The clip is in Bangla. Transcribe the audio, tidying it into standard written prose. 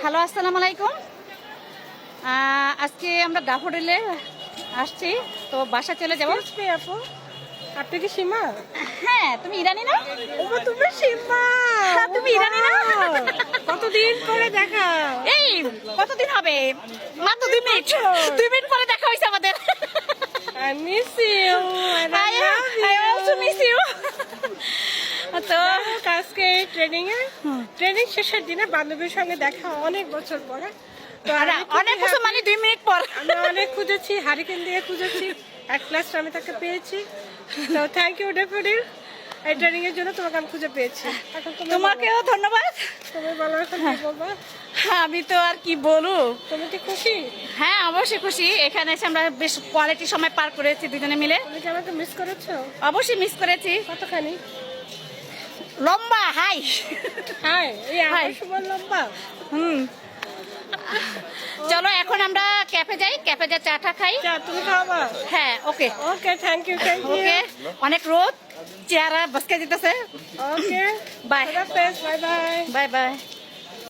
হ্যালো, আসসালামু আলাইকুম। আজকে আমরা দাফোডিলে আসছি, তো বাসা চলে যাবো। আপু, আপনি কি সীমা? হ্যাঁ, তুমি ইরানি না? তুমি সীমা? হ্যাঁ, তুমি ইরানি না? কতদিন পরে দেখা। এই কতদিন হবে? মাত্র 2 মিনিট। 2 মিনিট পরে দেখা হয়েছে আমাদের। I miss you and I love you. I also miss you. তো আজকে ট্রেনিং শেষের দিনে বান্ধবীর সঙ্গে দেখা অনেক বছর পরে। তো অনেক বছর মানে 2 মিনিট পর। আমি অনেক খুঁজেছি, হারিকেন দিয়ে খুঁজেছি, এক ক্লাস আমি তাকে পেয়েছি। তো থ্যাংক ইউ ডেফোডিল, এই ট্রেনিং এর জন্য তোমাকে আমি খুঁজে পেয়েছি। এখন তোমাকেও ধন্যবাদ। তুমি বলো এখন কি বলবা? আমি তো আর কি বলবো। তুমি কি খুশি? হ্যাঁ, অবশ্যই খুশি। এখানে এসে আমরা বেশ কোয়ালিটি সময় পার করেছি দুজনে মিলে। তুমি কি আমাকে মিস করেছো? অবশ্যই মিস করেছি। কতখানি? লম্বা হাই। হাই, এই আমার Hi. সময় লম্বা। চলো এখন আমরা ক্যাফে যাই, ক্যাফে যা চা খাই। চা তুমি খাওয়াবা? হ্যাঁ, ওকে ওকে, থ্যাংক ইউ ওকে। অনেক রোদ, চেহারা বসকে যেতেছে। Okay, bye bye bye. Bye by.